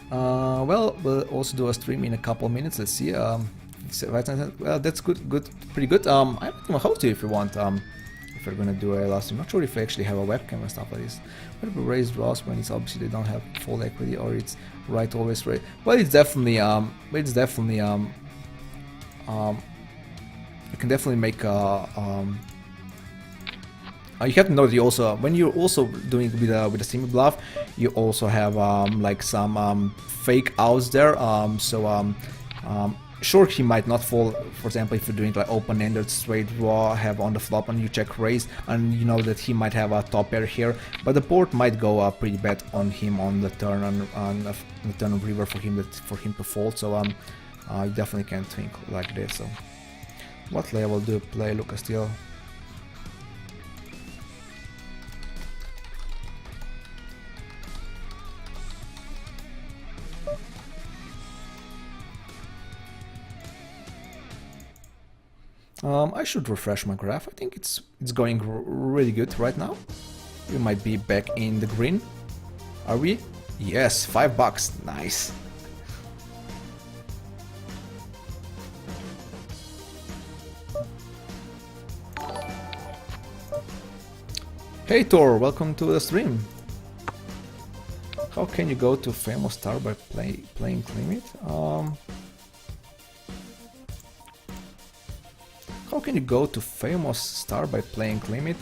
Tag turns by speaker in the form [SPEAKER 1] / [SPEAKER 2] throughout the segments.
[SPEAKER 1] Well, we'll also do a stream in a couple minutes. Let's see. Well, that's good, pretty good. I don't host you if you want. If we're gonna do a last stream, not sure if we actually have a webcam and stuff like this. Whether we raise draws when it's obviously they don't have full equity, or it's right always right. Well, it's definitely you can definitely make you have to know that you also, when you're also doing with a semi bluff, you also have like some fake outs there. Sure, he might not fall. For example, if you're doing like open-ended straight draw, have on the flop and you check raise, and you know that he might have a top pair here, but the board might go pretty bad on him on the turn on the turn of river for him to fold. So you definitely can't think like this. So what level do you play, CoreySteel? I should refresh my graph. I think it's going really good right now. We might be back in the green. Are we? Yes, $5. Nice. Hey Thor, welcome to the stream. How can you go to famous star by playing limit? How can you go to famous star by playing limit?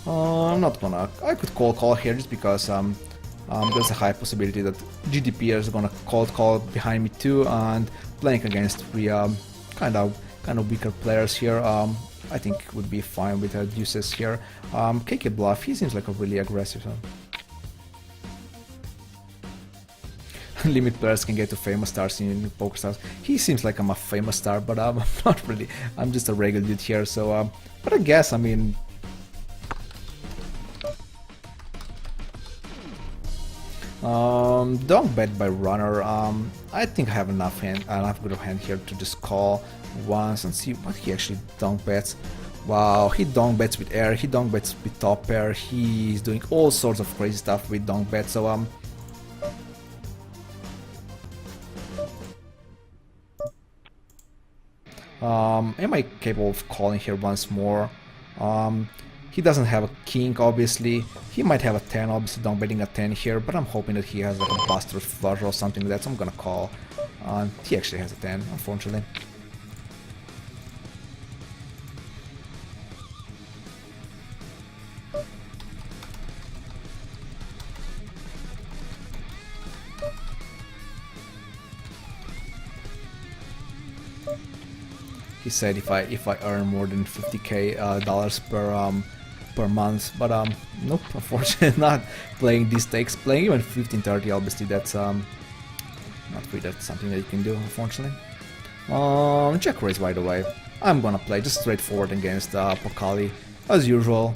[SPEAKER 1] I'm not gonna. I could call here just because there's a high possibility that GDP is gonna call behind me too, and playing against three kind of weaker players here. I think would be fine with deuces here. KK bluff. He seems like a really aggressive one. Limit players can get to famous stars in poker stars. He seems like I'm a famous star, but I'm not really. I'm just a regular dude here. So, but I guess I mean. Don't bet by runner. I think I have enough good of hand here to just call once and see what he actually donk bets. Wow, he donk bets with air, he donk bets with top pair, he's doing all sorts of crazy stuff with donk bets. So am I capable of calling here once more? He doesn't have a king, obviously. He might have a 10, obviously don't betting a 10 here, but I'm hoping that he has like a buster flush or something like that, so I'm gonna call. He actually has a 10, unfortunately. He said if I earn more than $50k dollars per month, but nope, unfortunately not playing these stakes. Playing even 15-30, obviously that's not really that's something that you can do, unfortunately. Check raise right away. I'm gonna play just straightforward against Pokali as usual.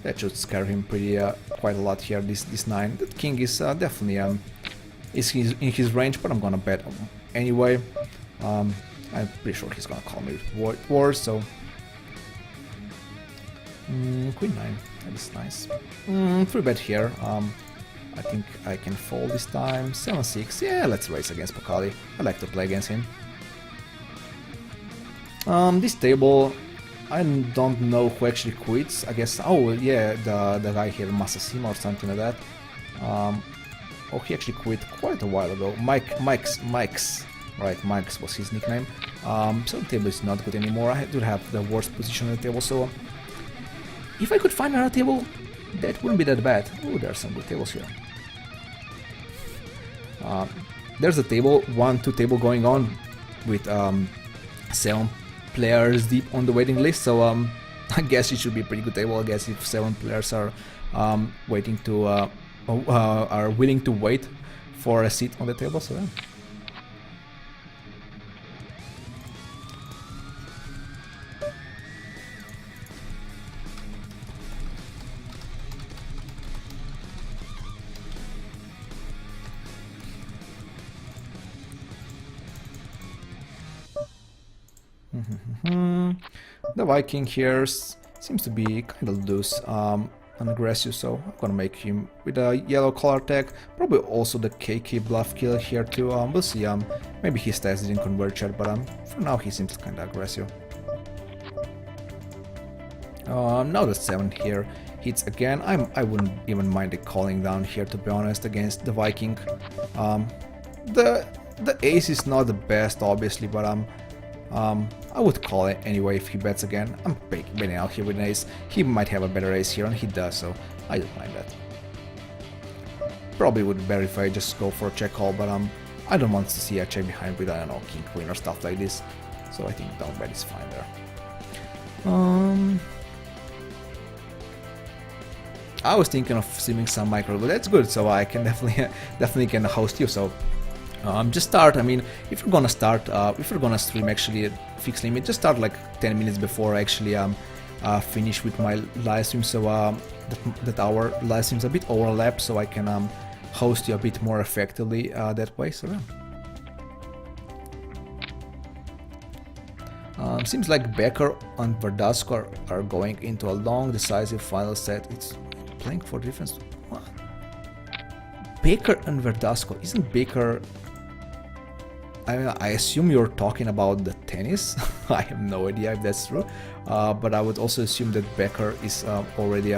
[SPEAKER 1] That should scare him pretty quite a lot here. This 9. That king is definitely is in his range, but I'm gonna bet anyway. I'm pretty sure he's gonna call me with wars, so Queen 9, that is nice. 3-bet here. I think I can fold this time. 7-6, yeah, let's raise against Pokali. I like to play against him. This table, I don't know who actually quits. I guess, oh yeah, the guy here, Masasima or something like that. Oh, he actually quit quite a while ago. Mike's, right, Mike's was his nickname. So the table is not good anymore. I do have the worst position on the table, so if I could find another table, that wouldn't be that bad. Oh, there are some good tables here. There's a table, 1-2 table going on with 7 players deep on the waiting list, so I guess it should be a pretty good table. I guess if 7 players are waiting to are willing to wait for a seat on the table, so yeah. The Viking here seems to be kind of loose and aggressive, so I'm gonna make him with a yellow color tag. Probably also the KK bluff kill here too. We'll see. Maybe his stats didn't converge yet, but for now he seems kind of aggressive. Now the 7 here hits again. I wouldn't even mind the calling down here, to be honest, against the Viking. The ace is not the best, obviously, but I would call it anyway if he bets again. I'm betting out here with an ace. He might have a better ace here, and he does, so I don't mind that. Probably would be better if I just go for a check call, but I don't want to see a check behind with, I don't know, king queen or stuff like this. So I think down bet is fine there. I was thinking of streaming some micro, but that's good. So I can definitely can host you. So just start. I mean, if you're gonna start, if you're gonna stream actually at fixed limit, just start like 10 minutes before I actually finish with my live stream. So that our live streams a bit overlap, so I can host you a bit more effectively that way. So seems like Becker and Verdasco are going into a long, decisive final set. It's playing for defense. What? Baker and Verdasco. Isn't Baker... I mean, I assume you're talking about the tennis. I have no idea if that's true. But I would also assume that Becker is already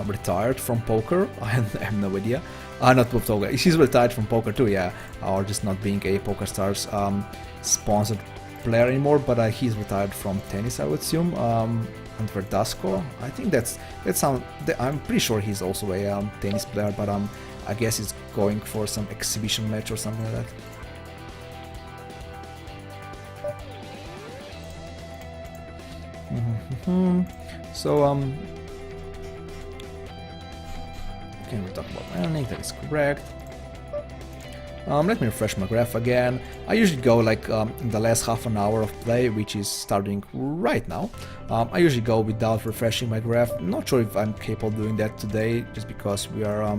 [SPEAKER 1] retired from poker. I have no idea. Not poker. He's retired from poker too, yeah. Or just not being a PokerStars sponsored player anymore. But he's retired from tennis, I would assume. And Verdasco, I think I'm pretty sure he's also a tennis player, but I guess he's going for some exhibition match or something like that. So can we talk about earning? That is correct. Let me refresh my graph again. I usually go like in the last half an hour of play, which is starting right now. I usually go without refreshing my graph. Not sure if I'm capable of doing that today, just because we are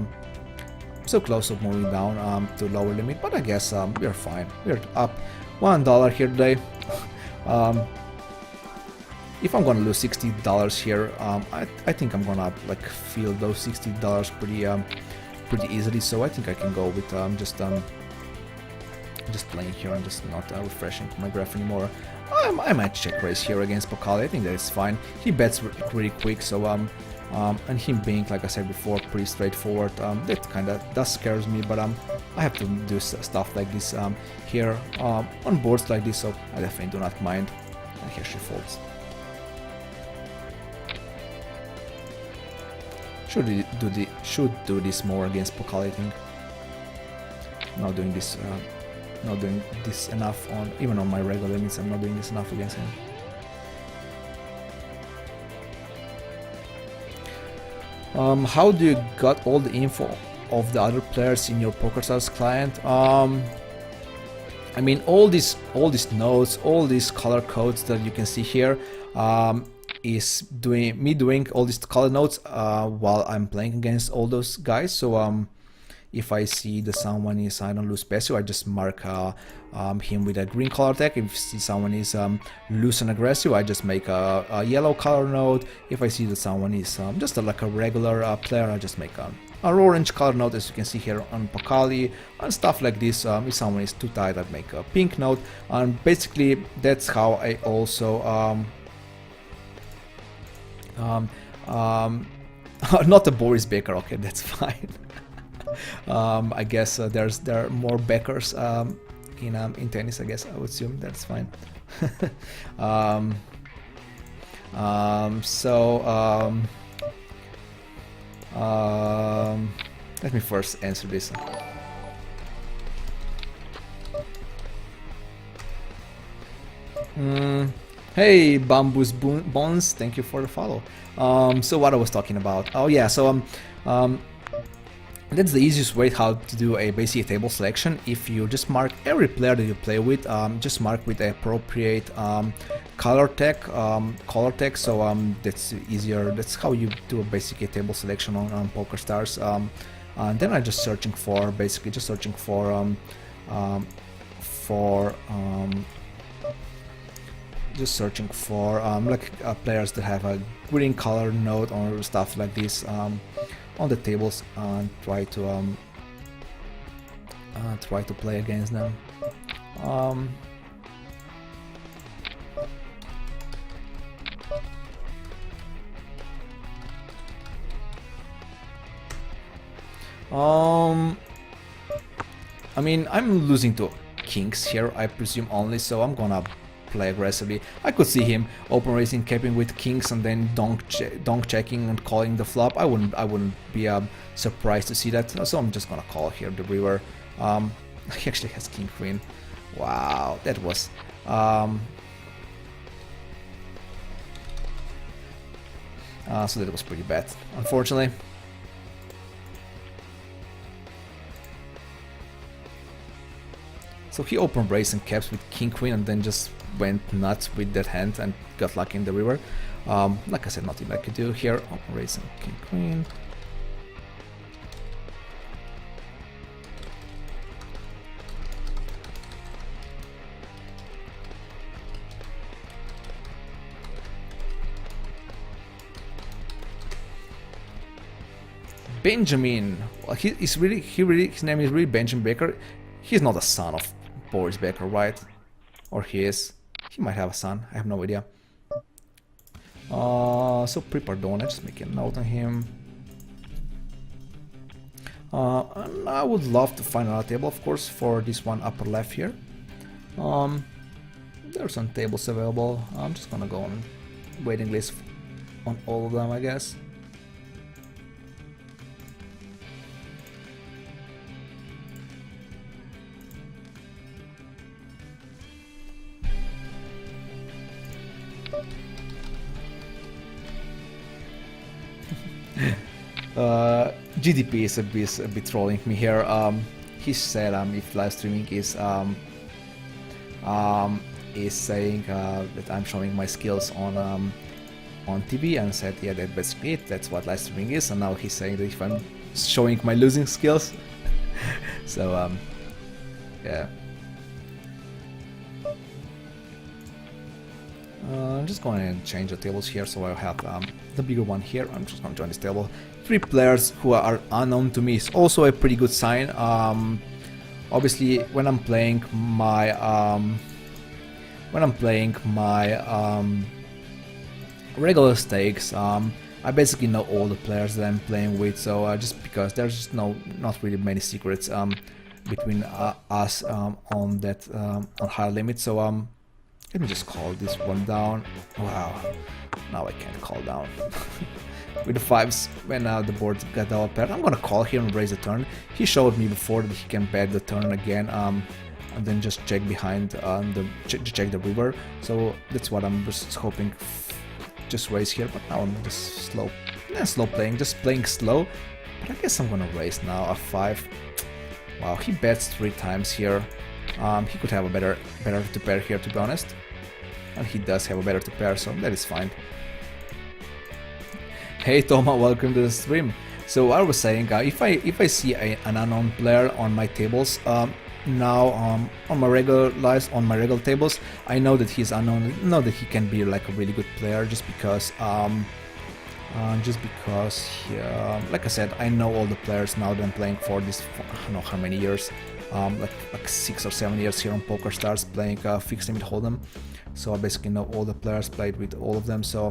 [SPEAKER 1] so close to moving down to lower limit. But I guess we are fine. We're up $1 here today. If I'm gonna lose $60 here, I think I'm gonna like feel those $60 pretty easily. So I think I can go with just playing here and just not refreshing my graph anymore. I might check raise here against Pokali. I think that is fine. He bets pretty quick, so and him being, like I said before, pretty straightforward. That kind of does scares me, but I have to do stuff like this here on boards like this, so I definitely do not mind. And here she folds. Should do this more against Pokali, I think. Not doing this enough on even on my regular limits. I'm not doing this enough against him. How do you got all the info of the other players in your PokerStars client? I mean, all these nodes, all these color codes that you can see here, is doing all these color nodes while I'm playing against all those guys. So if I see that someone is, I don't lose passive, I just mark him with a green color tag. If I see someone is loose and aggressive, I just make a yellow color node. If I see that someone is just like a regular player, I just make an orange color node, as you can see here on Pokali, and stuff like this. If someone is too tight, I'd make a pink node. And basically that's how I also not a Boris Baker, okay, that's fine. I guess there are more Bakers in tennis, I guess. I would assume that's fine. Let me first answer this. Hey, Bambus Bones, thank you for the follow. So what I was talking about? Oh yeah, so that's the easiest way how to do a basic table selection. If you just mark every player that you play with, just mark with the appropriate color tag. So that's easier. That's how you do a basic table selection on PokerStars. And then I'm just searching for for like players that have a green color node or stuff like this on the tables and try to play against them. I mean, I'm losing to kings here, I presume only, so I'm gonna play aggressively. I could see him open raising, capping with kings, and then donk checking and calling the flop. I wouldn't be surprised to see that. So I'm just gonna call here the river. He actually has king queen. Wow, that was. So that was pretty bad, unfortunately. So he opened raised and caps with king queen and then just went nuts with that hand and got lucky in the river. Like I said, nothing I could do here. Open raised and king queen. Benjamin. Well, his name is really Benjamin Baker. He's not a son of Boris Becker, right? Or he is. He might have a son. I have no idea. So pre-pardon, just make a note on him. And I would love to find another table, of course, for this one upper left here. There are some tables available. I'm just gonna go on waiting list on all of them, I guess. GDP is a bit trolling me here. He said if live streaming is saying that I'm showing my skills on TV, and said yeah, that's basically it. That's what live streaming is. And now he's saying that if I'm showing my losing skills, so yeah. I'm just going to change the tables here, so I have the bigger one here. I'm just going to join this table. 3 players who are unknown to me is also a pretty good sign. Obviously, when I'm playing my regular stakes, I basically know all the players that I'm playing with. So just because there's just not really many secrets between us on that on higher limit. So let me just call this one down. Wow, now I can't call down. With the 5s, when the board got double paired, I'm gonna call here and raise the turn. He showed me before that he can bet the turn again, and then just check behind check the river. So that's what I'm just hoping. Just raise here, but now I'm just slow playing, just playing slow. But I guess I'm gonna raise now a 5. Wow, he bets 3 times here. He could have a better to pair here, to be honest, and he does have a better to pair, so that is fine. Hey Toma, welcome to the stream. So I was saying, if I see an unknown player on my tables now on my regular tables, I know that he's unknown. I know that he can be like a really good player just because he, like I said, I know all the players now that I'm playing for this. I don't know how many years. Like 6 or 7 years here on PokerStars playing fixed limit hold'em, so I basically know all the players, played with all of them. So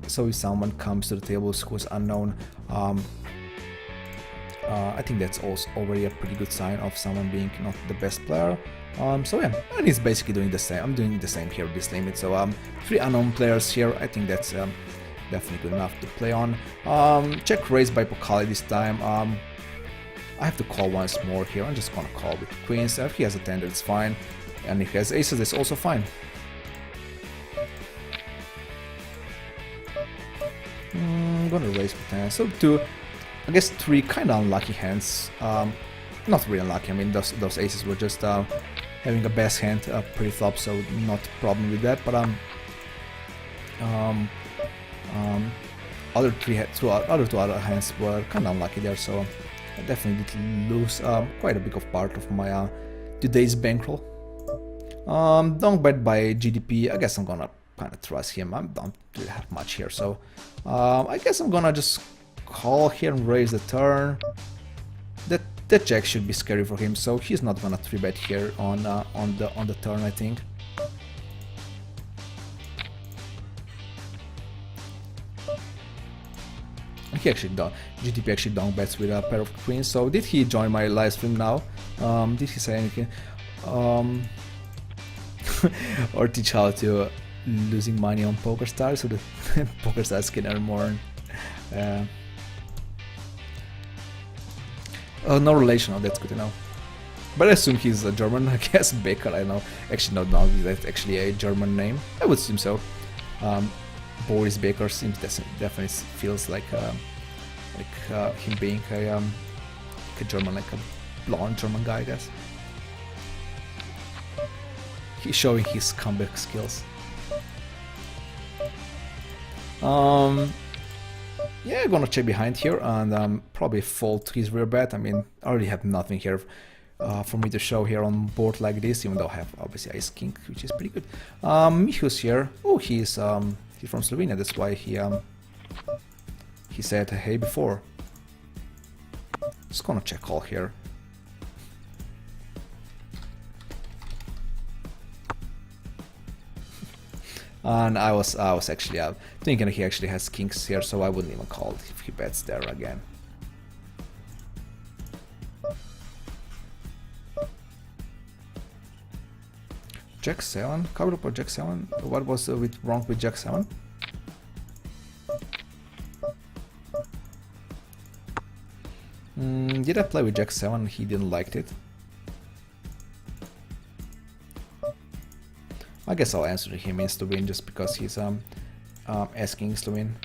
[SPEAKER 1] if someone comes to the tables who's unknown, I think that's also already a pretty good sign of someone being not the best player. So yeah, and he's basically doing the same. I'm doing the same here with this limit. So 3 unknown players here. I think that's definitely good enough to play on. Check raise by Pokali this time. I have to call once more here. I'm just gonna call with queens. If he has a 10, that's fine, and if he has aces, that's also fine. I'm gonna raise with 10. So 2, I guess 3 kind of unlucky hands. Not really unlucky. I mean, those aces were just having a best hand pre-flop, so not a problem with that. But other two other hands were kind of unlucky there. So I definitely did lose quite a big of part of my today's bankroll. Don't bet by GDP. I guess I'm gonna kind of trust him. I don't really have much here, so I guess I'm gonna just call here and raise the turn. That jack should be scary for him, so he's not gonna 3-bet here on the turn, I think. He actually GTP actually down bets with a pair of queens. So did he join my live stream now? Did he say anything? Or teach how to losing money on PokerStars so that PokerStars can earn more? No relation. Oh, that's good to know. But I assume he's a German. I guess Baker. I know. Actually, no, that's actually a German name. I would assume so. Boris Baker seems definitely feels like him being a German, like a blonde German guy, I guess. He's showing his comeback skills. Yeah, I'm gonna check behind here and probably fold his rear bet. I mean, I already have nothing here for me to show here on board like this, even though I have obviously Ace King, which is pretty good. Mihu's here. Oh, he's from Slovenia. That's why he said hey before. Just gonna check call here. And I was actually thinking he actually has kings here, so I wouldn't even call if he bets there again. Jack 7, cover up or Jack 7. What was wrong with Jack 7? Did I play with Jack 7? He didn't like it. I guess I'll answer him in Slovene just because he's asking Slovene.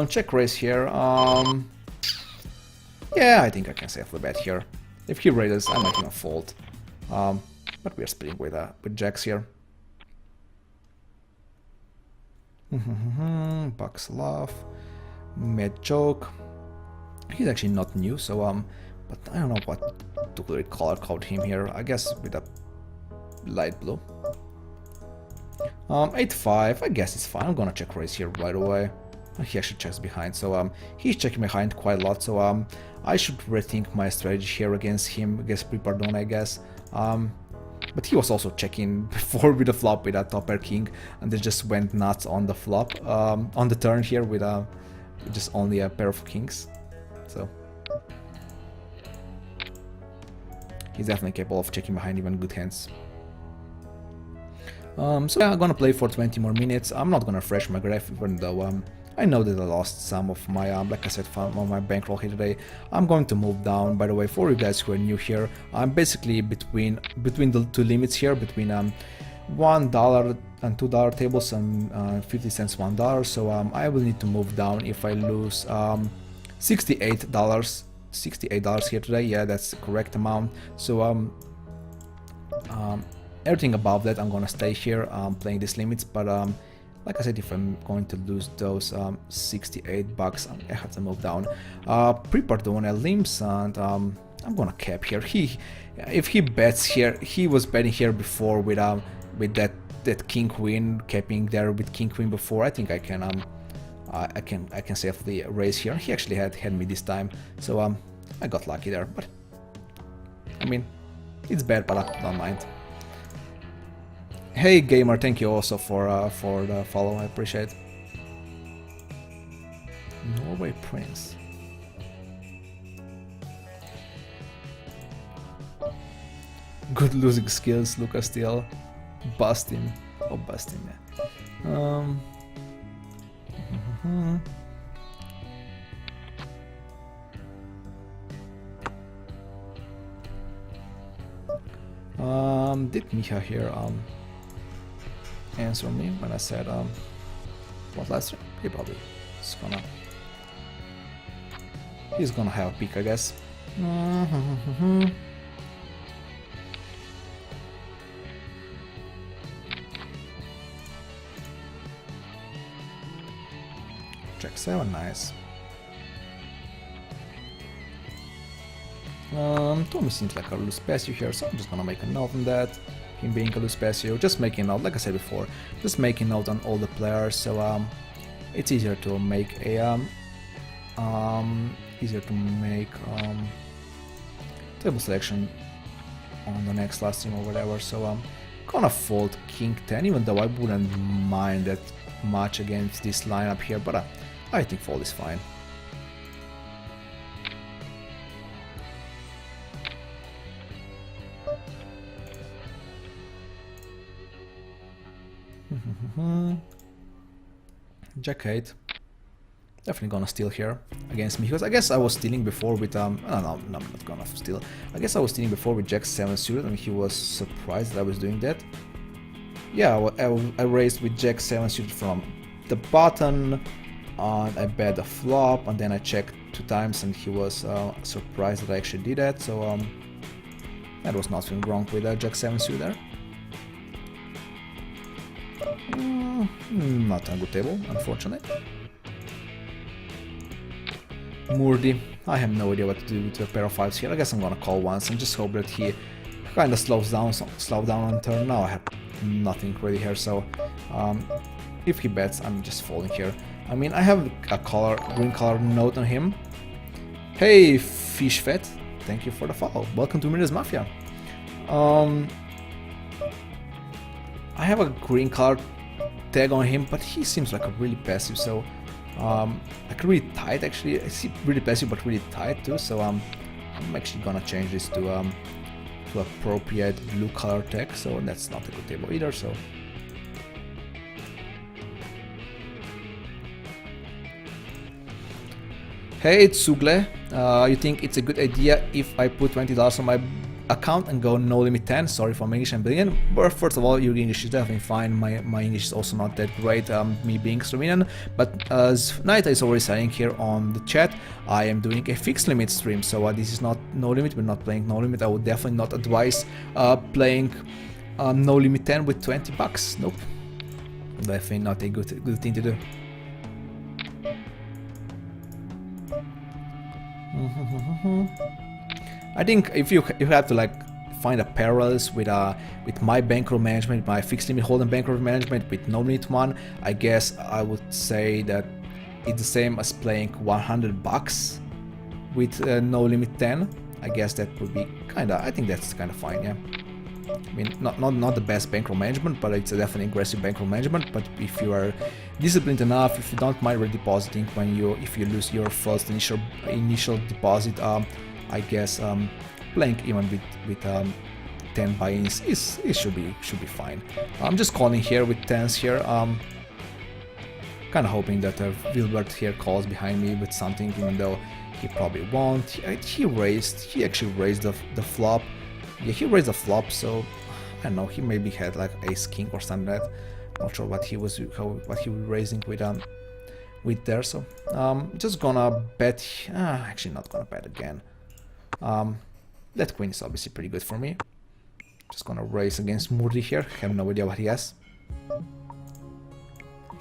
[SPEAKER 1] Check raise here. Yeah, I think I can safely bet here. If he raises, I might even fold. But we're splitting with jacks here. Bucks love, mad joke. He's actually not new, so but I don't know what to color code him here. I guess with a light blue. 8-5. I guess it's fine. I'm gonna check raise here right away. He actually checks behind, so he's checking behind quite a lot. So I should rethink my strategy here against him, against Pripardon, I guess. But he was also checking before with the flop with a top pair king, and they just went nuts on the flop, on the turn here with just only a pair of kings. So he's definitely capable of checking behind even good hands. So yeah, I'm gonna play for 20 more minutes. I'm not gonna refresh my graph, even though I know that I lost some of my, like I said, on my bankroll here today. I'm going to move down. By the way, for you guys who are new here, I'm basically between the two limits here, between $1 and $2 tables and 50 cents $1. So I will need to move down if I lose $68 here today. Yeah, that's the correct amount. So everything above that, I'm gonna stay here playing these limits, but like I said, if I'm going to lose those $68, I have to move down. Pripardon limps, and I'm gonna cap here. If he bets here, he was betting here before with that king queen, capping there with king queen before. I think I can safely raise here. He actually had me this time, so I got lucky there. But I mean, it's bad, but I don't mind. Hey gamer, thank you also for the follow, I appreciate. Norway Prince. Good losing skills, CoreySteel. Bust him. Oh, bust him, yeah. Did Miha here answer me when I said what last stream? He probably is he's gonna have a peek, I guess. Check 7, nice. To me seems like a loose passive here, so I'm just gonna make a note on that. Him being a loose passive, just making note, like I said before, just making note on all the players, so it's easier to make a table selection on the next last team or whatever. So I'm gonna fold King 10, even though I wouldn't mind that much against this lineup here, but I think fold is fine. Jack 8. Definitely gonna steal here against me, because I guess I was stealing before with no, I'm not gonna steal. I guess I was stealing before with Jack 7 suited, and he was surprised that I was doing that. Yeah, I raised with Jack 7 suited from the button, and I bet the flop, and then I checked 2 times, and he was surprised that I actually did that. So that was nothing wrong with Jack 7 suited there. Not a good table, unfortunately. Murdy, I have no idea what to do with a pair of 5s here. I guess I'm gonna call once and just hope that he kinda slows down on turn. Now I have nothing ready here, so if he bets, I'm just folding here. I mean, I have a green color note on him. Hey, Fish Fat, thank you for the follow. Welcome to Midas Mafia. I have a green color tag on him, but he seems like a really passive, so like really tight actually. I see really passive but really tight too, so I'm actually gonna change this to appropriate blue color tag, so that's not a good table either. So hey, it's Sugle, you think it's a good idea if I put $20 on my account and go no limit 10? Sorry for my English and Brazilian, but first of all, your English is definitely fine. My English is also not that great, me being Slovenian, but as Naita is already saying here on the chat, I am doing a fixed limit stream, so this is not no limit. We're not playing no limit. I would definitely not advise playing no limit 10 with $20. Nope, definitely not a good thing to do. I think if you have to like find a parallels with my bankroll management, my fixed limit hold'em bankroll management with no limit 1, I guess I would say that it's the same as playing $100 with no limit 10. I guess that would be I think that's kinda fine, yeah. I mean, not the best bankroll management, but it's a definitely aggressive bankroll management. But if you are disciplined enough, if you don't mind redepositing if you lose your first initial deposit, I guess playing even with 10 buy-ins should be fine. I'm just calling here with 10s here. Kind of hoping that Wilbert here calls behind me with something, even though he probably won't. He actually raised the flop. Yeah, he raised the flop, so I don't know. He maybe had like ace king or something like that. Not sure what he was raising with there. So just gonna bet. Actually, not gonna bet again. That queen is obviously pretty good for me. Just gonna raise against Murdy here. Have no idea what he has.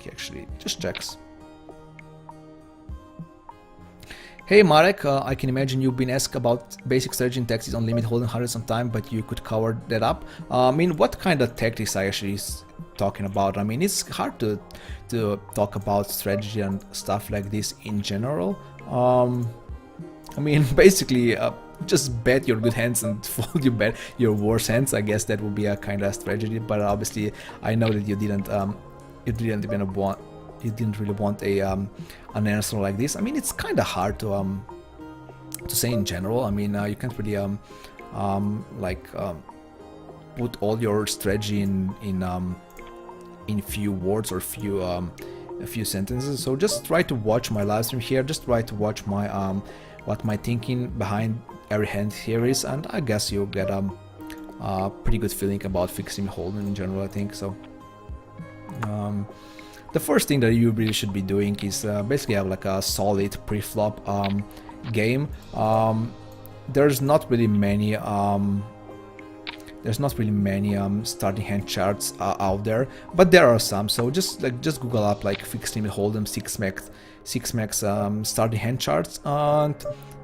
[SPEAKER 1] He actually just checks. Hey Marek, I can imagine you've been asked about basic strategy and tactics on limit holding hundreds of time, but you could cover that up. I mean, what kind of tactics I actually talking about? I mean, it's hard to talk about strategy and stuff like this in general. I mean, basically, just bet your good hands and fold your worse hands. I guess that would be a kind of strategy. But obviously, I know that you didn't really want an answer like this. I mean, it's kind of hard to say in general. I mean, you can't really put all your strategy in few words or a few sentences. So just try to watch my live stream here. Just try to watch my what my thinking behind every hand here is, and I guess you'll get a pretty good feeling about fixing holding in general, I think. So the first thing that you really should be doing is basically have like a solid pre-flop game. There's not really many there's not really many starting hand charts out there, but there are some. So just Google up like fixed limit hold'em 6 max starting hand charts, and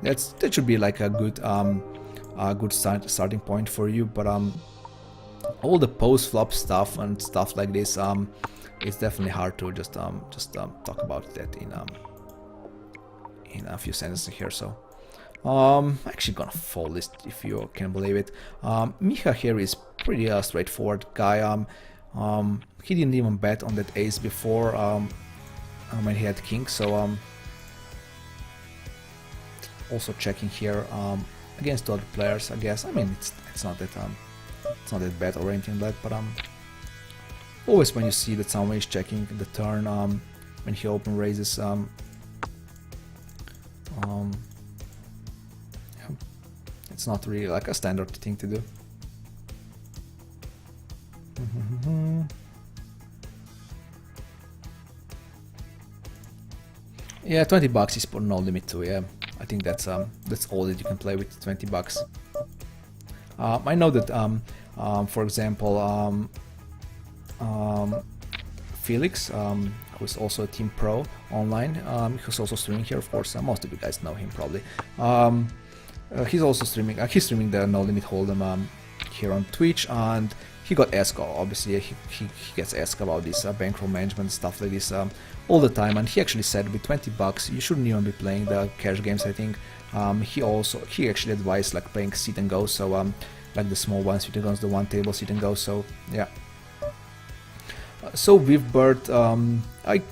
[SPEAKER 1] that should be like a good starting point for you. But all the post flop stuff and stuff like this, it's definitely hard to just talk about that in a few sentences here. So I'm actually gonna fold this, if you can believe it. Miha here is pretty straightforward guy. He didn't even bet on that ace before when he had king, so also checking here against other players, I guess. I mean, it's not that bad or anything like that, but always when you see that someone is checking the turn when he open raises, yeah, it's not really like a standard thing to do. Yeah, 20 bucks is for no limit too. Yeah, I think that's all that you can play with 20 bucks. I know that for example Felix, who's also a team pro online, who's also streaming here, of course. Most of you guys know him probably. He's also streaming. He's streaming the No Limit Hold'em here on Twitch, and he got asked. Obviously, he gets asked about this bankroll management stuff like this all the time, and he actually said with 20 bucks you shouldn't even be playing the cash games. I think he actually advised like playing sit and go, so like the small ones with against the one table sit and go. So yeah. So with Bert, I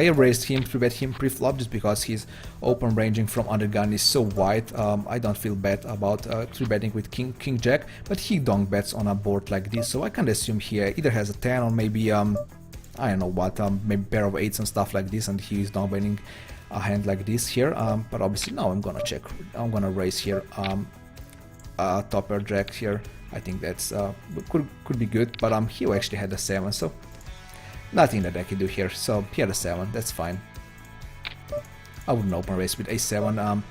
[SPEAKER 1] raised him to bet him pre-flop just because his open ranging from undergun is so wide. I don't feel bad about 3-betting with king jack, but he donk bets on a board like this, so I can assume he either has a 10 or maybe I don't know what, maybe pair of 8s and stuff like this, and he is donk betting a hand like this here. But obviously now I'm gonna check. I'm gonna raise here top pair jack here. I think that's could be good, but he actually had a 7, so nothing that I can do here. So he had a 7, that's fine. I wouldn't open raise with a7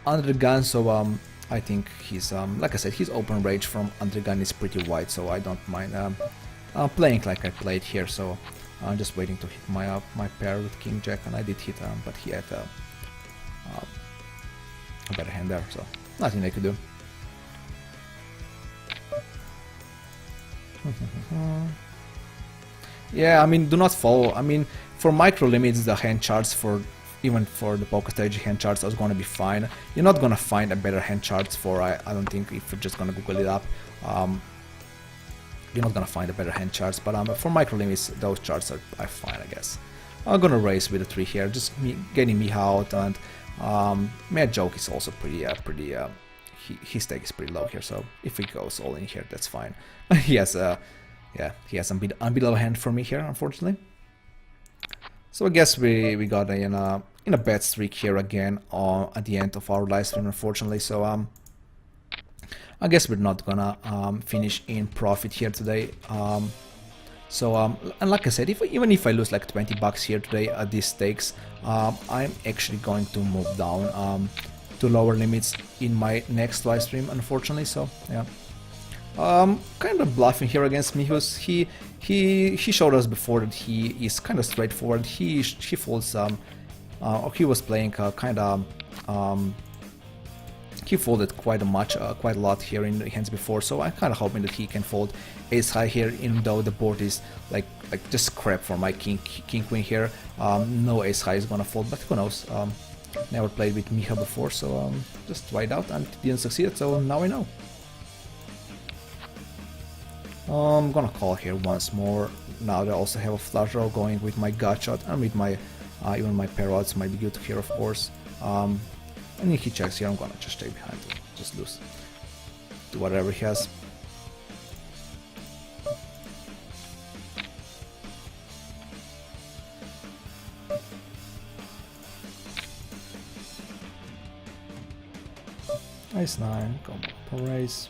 [SPEAKER 1] under the gun, so I think he's like I said, his open range from under the gun is pretty wide, so I don't mind playing like I played here. So I'm just waiting to hit my pair with king jack, and I did hit but he had a better hand there, so nothing I could do. Yeah, I mean, do not follow. I mean, for micro limits, the hand charts even for the poker strategy hand charts are gonna be fine. You're not gonna find a better hand charts for I don't think, if you're just gonna Google it up. You're not gonna find a better hand charts, but for micro limits, those charts are fine, I guess. I'm gonna raise with a 3 here, just getting me out, and Mad Joke is also pretty his stake is pretty low here, so if he goes all in here, that's fine. He has he has some unbeatable hand for me here, unfortunately. So I guess we got in a bad streak here again at the end of our live stream, unfortunately. So I guess we're not gonna finish in profit here today. And like I said, even if I lose like 20 bucks here today at these stakes, I'm actually going to move down to lower limits in my next live stream, unfortunately. So yeah, kind of bluffing here against me. He showed us before that he is kind of straightforward. He folds or he was playing he folded quite a lot here in the hands before, so I'm kind of hoping that he can fold ace high here, even though the board is like just crap for my king queen here. No ace high is gonna fold, but who knows. Never played with Miha before, so just tried out and didn't succeed, so now I know. I'm gonna call here once more. Now that I also have a flush draw going with my gut shot, and with my even my pair odds might be good here, of course. And if he checks here, I'm gonna just stay behind to just lose to whatever he has. Ace 9, come on, raise.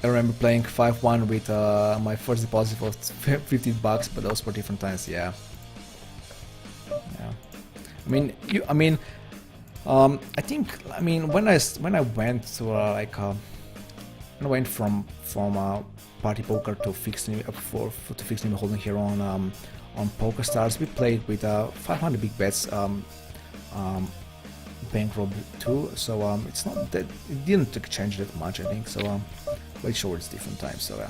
[SPEAKER 1] I remember playing 5-1 with my first deposit was 15 bucks, but those were different times. Yeah. I mean, I think, I mean, when I went to when I went from party poker to fixed limit to fixed limit holding here on PokerStars, we played with 500 big bets Bankroll 2, so it's not that it didn't change that much, I think. So but sure, it's different times. So yeah.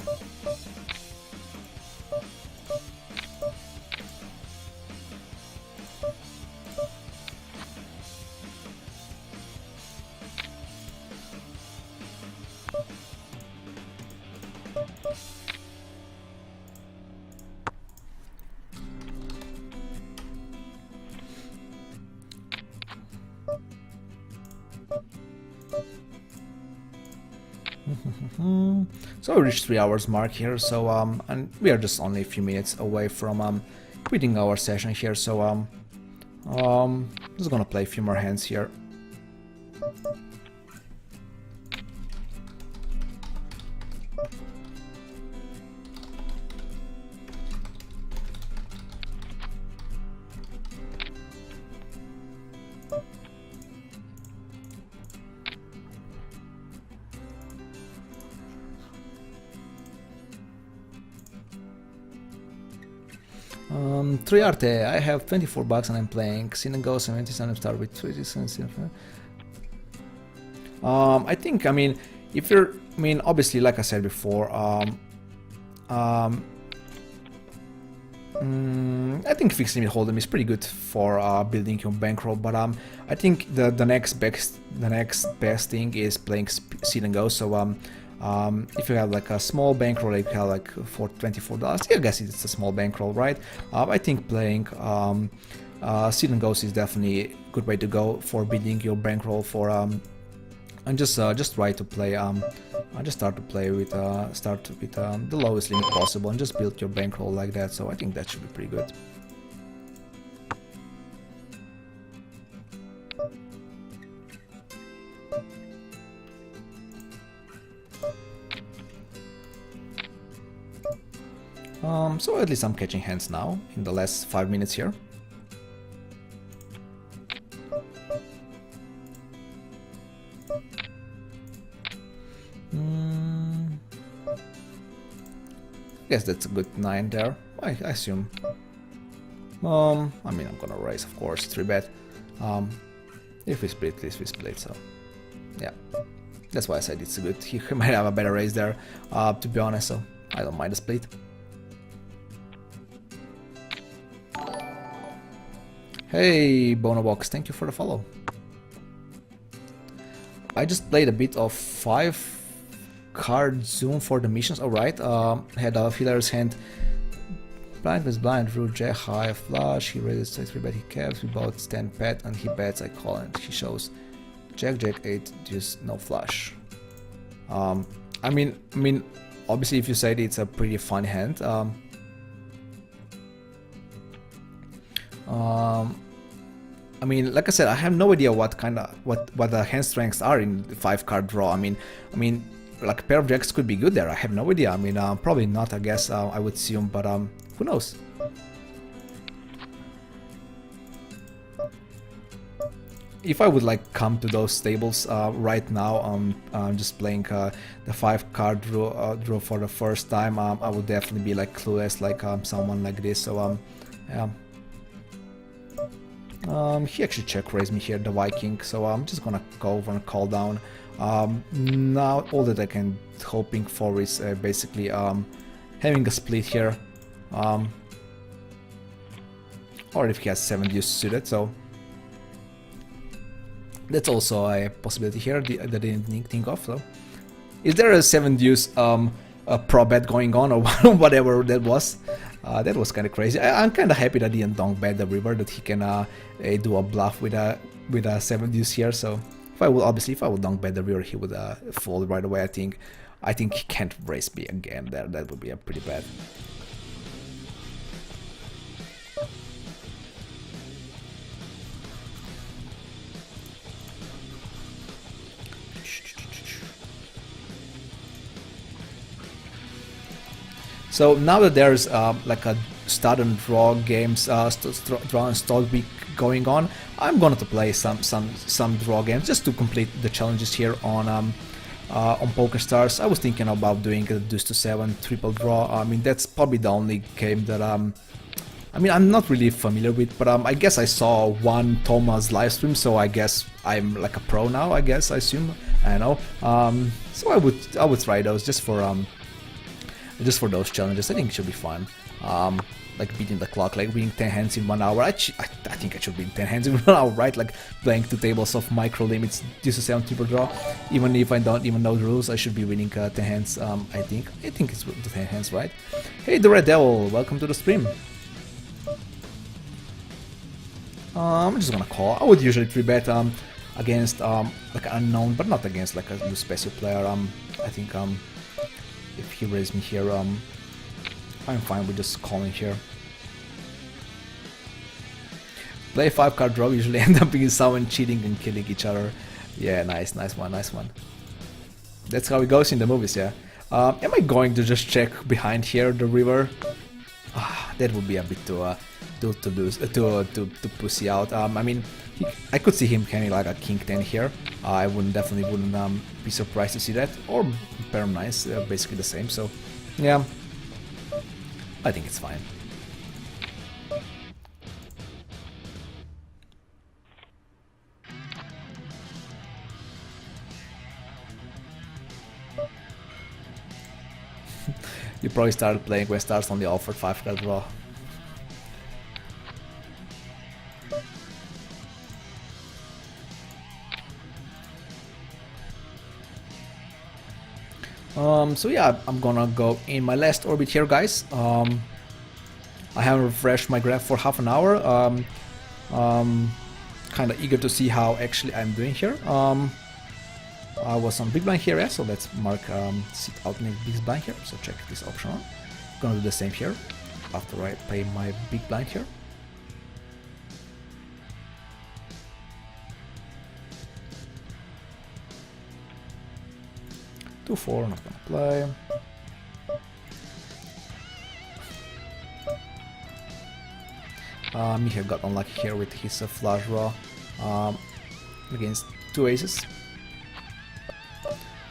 [SPEAKER 1] So we reached 3 hours mark here, so and we are just only a few minutes away from quitting our session here, so just gonna play a few more hands here. 3 Arte, I have 24 bucks and I'm playing. Sin and Go 70 cents start with 20 cents. I think, I mean, if you're, I mean, obviously, like I said before, I think fixed limit hold'em is pretty good for building your bankroll, but I think the next best thing is playing Sin and Go. So if you have like a small bankroll, like you have like for $24, yeah, I guess it's a small bankroll, right? I think playing Sin and Goes is definitely a good way to go for building your bankroll for and just try to play just start to play with the lowest limit possible and just build your bankroll like that. So I think that should be pretty good. So at least I'm catching hands now in the last 5 minutes here. Guess that's a good 9 there, I assume. I mean, I'm gonna raise, of course, 3-bet. If we split, at least we split, so yeah. That's why I said it's a good, he might have a better raise there, to be honest, so I don't mind the split. Hey, Bonobox, thank you for the follow. I just played a bit of 5-card zoom for the missions. Alright, had a filler's hand. Blind was blind, drew jack high, flush, he raises 3-bet, he caps, we both stand pat, and he bets, I call, and he shows jack 8, just no flush. I mean, obviously if you said it's a pretty fun hand, I mean, like I said, I have no idea what kind of what the hand strengths are in the 5-card draw. I mean, like a pair of jacks could be good there. I have no idea. I mean, probably not. I guess I would assume, but who knows? If I would like come to those tables right now, just playing the 5-card draw for the first time, I would definitely be like clueless, like someone like this. So yeah. He actually check raised me here, the Viking, so I'm just gonna go over and call down. Now all that I can hoping for is basically having a split here, or if he has 7 deuce suited, so that's also a possibility here that I didn't think of. So is there a 7 deuce a pro bet going on, or whatever that was? That was kind of crazy. I'm kind of happy that he didn't donk bet the river, that he can do a bluff with a 7 deuce here. So if I would donk bet the river, he would fold right away. I think he can't raise me again there. That would be a pretty bad. So now that there's like a start and draw games, draw and stall week going on, I'm going to play some draw games just to complete the challenges here on PokerStars. I was thinking about doing a deuce to 7 triple draw. I mean, that's probably the only game that I mean, I'm not really familiar with, but I guess I saw one Thomas live stream, so I guess I'm like a pro now. I guess I assume. I don't know. So I would try those just for those challenges. I think it should be fun. Like beating the clock, like winning 10 hands in 1 hour. I think I should win 10 hands in 1 hour, right? Like playing 2 tables of micro limits, deuce to 7 triple draw. Even if I don't even know the rules, I should be winning 10 hands. I think it's the 10 hands, right? Hey, the Red Devil, welcome to the stream. I'm just gonna call. I would usually 3-bet against like an unknown, but not against like a special player. I think if he raised me here, I'm fine with just calling here. Play 5-card draw, usually end up being someone cheating and killing each other. Yeah, nice one. That's how it goes in the movies, yeah. Am I going to just check behind here the river? That would be a bit too pussy out. I mean, I could see him having like a king 10 here. I definitely wouldn't be surprised to see that. Or pair 9s, basically the same. So, yeah, I think it's fine. You probably started playing when Stars only offered 5-card draw. So yeah, I'm gonna go in my last orbit here, guys. I haven't refreshed my graph for half an hour. Kind of eager to see how actually I'm doing here. I was on big blind here, yeah, so let's mark sit out next big blind here. So check this option on. Gonna do the same here after I play my big blind here. Two 4, not gonna play. Miha got unlucky here with his flush draw against 2 aces.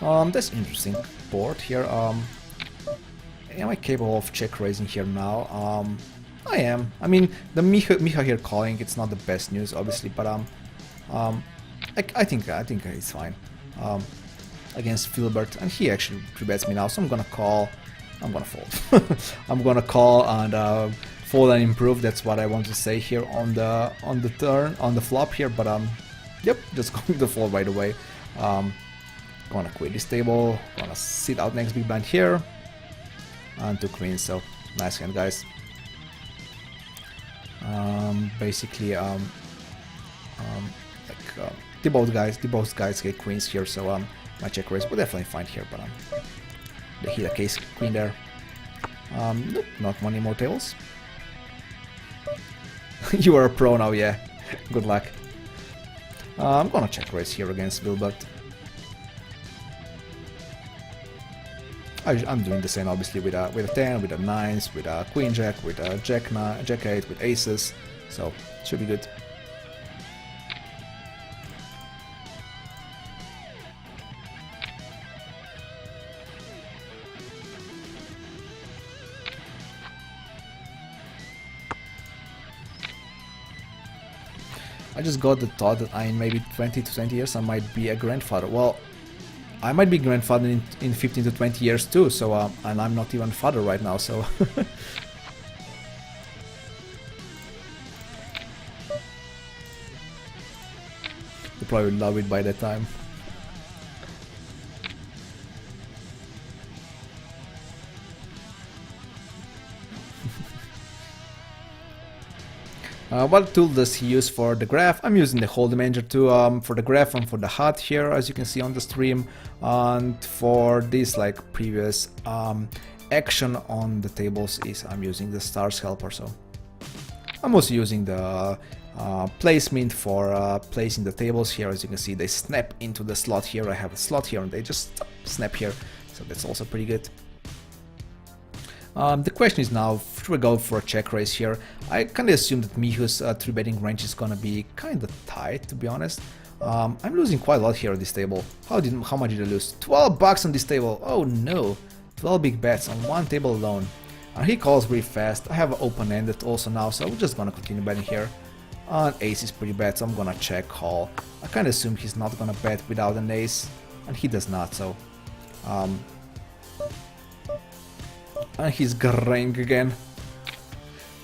[SPEAKER 1] That's interesting board here. Am I capable of check raising here now? I am. I mean, the Miha here calling, it's not the best news, obviously, but I think it's fine. Against Filbert, and he actually 3-bets me now, so I'm gonna call. I'm gonna fold. I'm gonna call and fold and improve. That's what I want to say here on the turn, on the flop here. But yep, just going to fold right away. Gonna quit this table. Gonna sit out next big blind here, and 2 queens. So nice hand, guys. Basically, both guys get queens here, so my check raise will definitely find here, but they hit a case queen there. Nope, not many more tables. You are a pro now, yeah. Good luck. I'm gonna check raise here against Wilbert. I'm doing the same, obviously, with a 10, with a 9s, with a queen jack, with a jack 8, with aces. So should be good. I just got the thought that in maybe 20 to 20 years I might be a grandfather. Well, I might be grandfather in 15 to 20 years too, so and I'm not even father right now, so you probably love it by that time. What tool does he use for the graph? I'm using the Hold'em Manager too for the graph and for the HUD here, as you can see on the stream. And for this like previous action on the tables is I'm using the Stars Helper. So I'm also using the placement for placing the tables here. As you can see, they snap into the slot here. I have a slot here and they just snap here. So that's also pretty good. The question is now, should we go for a check raise here? I kind of assume that Mihu's 3-betting range is gonna be kind of tight, to be honest. I'm losing quite a lot here on this table. How much did I lose? 12 bucks on this table. Oh no, 12 big bets on one table alone. And he calls really fast. I have open-ended also now, so I'm just gonna continue betting here. Ace is pretty bad, so I'm gonna check call. I kind of assume he's not gonna bet without an ace, and he does not, so... and he's graying again.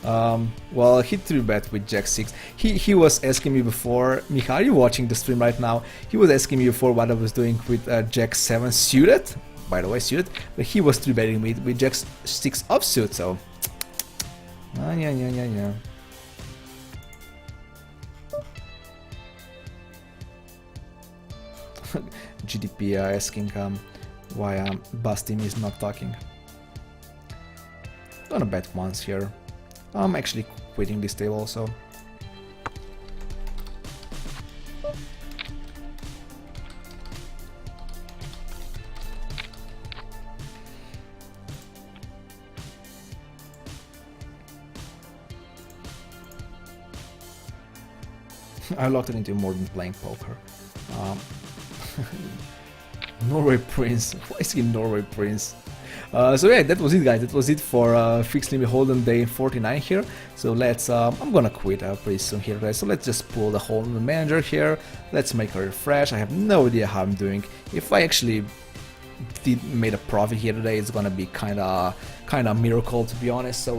[SPEAKER 1] Well, he 3-bet with Jack 6. He was asking me before, Micha, are you watching the stream right now? He was asking me before what I was doing with Jack 7 suited. By the way, suited. But he was 3-betting me with Jack 6 offsuit, so... yeah. GDP asking why Bastim is not talking. Gonna bet once here. I'm actually quitting this table also. I locked it into more than playing poker. Norway Prince. Why is he Norway Prince? So yeah, that was it, guys. That was it for Fixed Limit Hold'em Day 49 here. So let's, I'm gonna quit pretty soon here, guys. So let's just pull the whole manager here. Let's make a refresh. I have no idea how I'm doing. If I actually made a profit here today, it's gonna be kinda a miracle, to be honest. So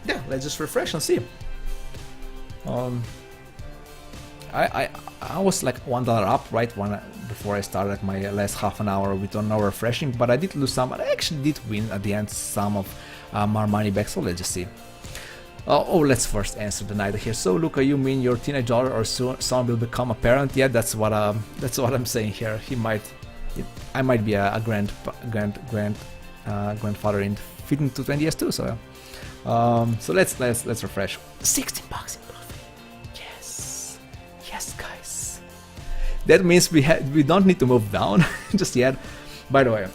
[SPEAKER 1] yeah, let's just refresh and see. I was like $1 up right before I started my last half an hour with no refreshing, but I did lose some, but I actually did win at the end some of my money back, so let's just see. Let's first answer the night here. So Luca, you mean your teenage daughter or son will become a parent? Yeah, that's what I'm saying here. I might be a grandfather in 15 to 20 years too, so so let's refresh. 16 bucks in profit. Yes, guys. That means we don't need to move down just yet. By the way,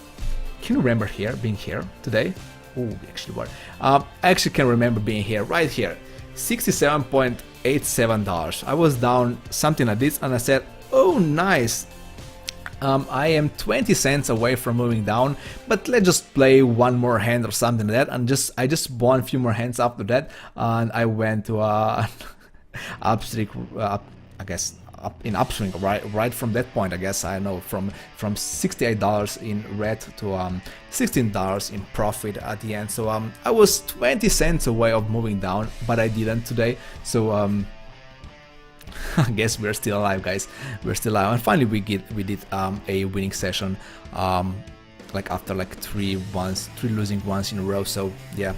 [SPEAKER 1] can you remember being here today? Oh, we actually were. I actually can remember being here, right here. $67.87. I was down something like this and I said, oh nice. I am 20 cents away from moving down, but let's just play one more hand or something like that, and I just won a few more hands after that, and I went to upstream, I guess in upswing right from that point. I guess I know from $68 in red to $16 in profit at the end. So I was 20 cents away of moving down, but I didn't today. So I guess we're still alive, guys. We're still alive, and finally we did a winning session, like after like three losing ones in a row. So yeah.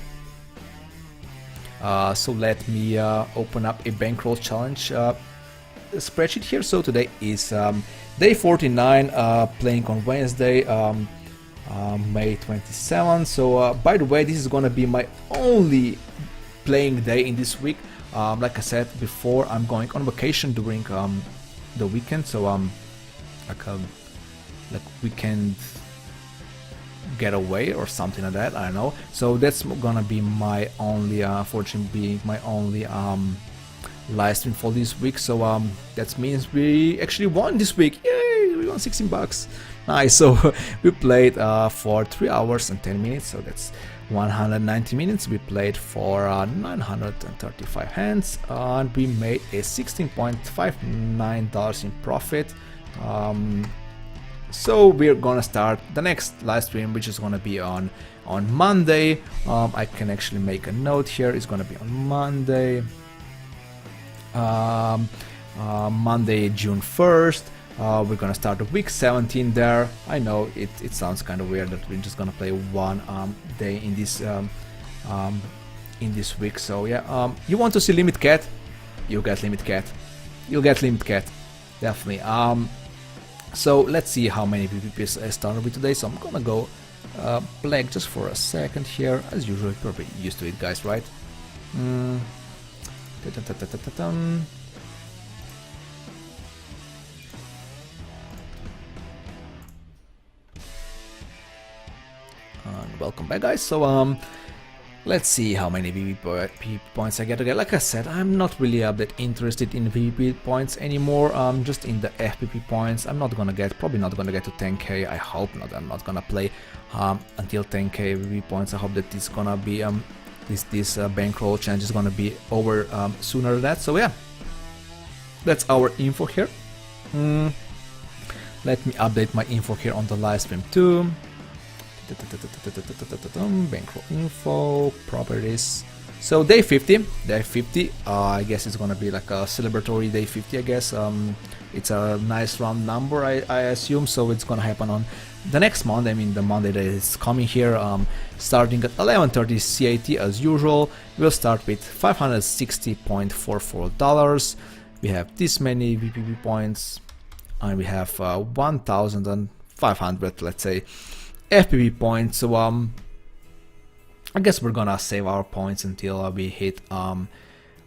[SPEAKER 1] So let me open up a bankroll challenge spreadsheet here. So today is day 49, playing on Wednesday, May 27. So by the way, this is gonna be my only playing day in this week. Like I said before, I'm going on vacation during the weekend, so like weekend getaway or something like that. I don't know. So that's gonna be my only, unfortunately, my only live stream for this week. So that means we actually won this week. Yay! We won 16 bucks. Nice. So we played for 3 hours and 10 minutes. So that's 190 minutes. We played for 935 hands, and we made a $16.59 in profit. So we're gonna start the next live stream, which is gonna be on Monday. I can actually make a note here. It's gonna be on Monday, Monday, June 1st. We're gonna start the week 17 there. I know it sounds kind of weird that we're just gonna play one day in this week. So yeah, you want to see Limit Cat? You get Limit Cat. You'll get Limit Cat, definitely. So let's see how many PvPs I started with today. So I'm gonna go black just for a second here, as usual. Probably used to it, guys, right? Welcome back, guys. So Let's see how many VP points I get. Okay, like I said, I'm not really a bit interested in VP points anymore. Just in the FPP points. I'm not gonna get, probably not gonna get to 10k. I hope not. I'm not gonna play until 10k VP points. I hope that it's gonna be this bankroll challenge is gonna be over sooner than that. So yeah, that's our info here. Let me update my info here on the live stream too. Bankroll info, properties. So day 50, I guess it's gonna be like a celebratory day 50, I guess. It's a nice round number, I assume, so it's gonna happen on the next Monday. I mean the Monday that is coming here, starting at 11:30 CAT as usual. We'll start with $560.44. We have this many VPP points, and we have 1,500, let's say, FPP points. So I guess we're gonna save our points until we hit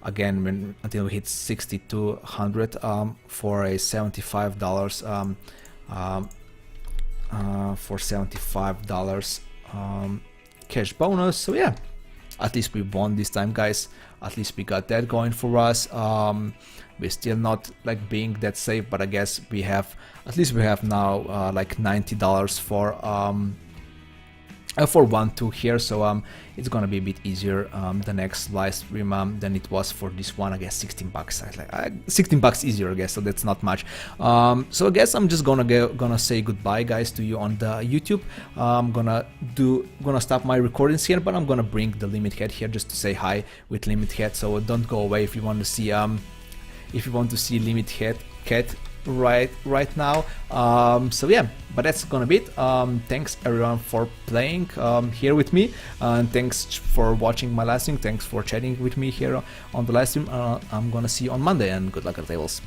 [SPEAKER 1] again until we hit 6,200 for a $75 for $75 cash bonus. So yeah, at least we won this time, guys. At least we got that going for us. We're still not like being that safe, but I guess we have, at least we have now like $90 for 1-2 here, so it's gonna be a bit easier the next live stream than it was for this one. I guess 16 bucks, like 16 bucks easier, I guess, so that's not much. So I guess I'm just gonna say goodbye, guys, to you on the YouTube. I'm gonna stop my recordings here, but I'm gonna bring the limit head here just to say hi with limit head. So don't go away if you want to see limit head cat right now. So yeah, but that's gonna be it. Thanks everyone for playing here with me, and thanks for watching my live stream. Thanks for chatting with me here on the live stream. I'm gonna see you on Monday, and good luck at the tables.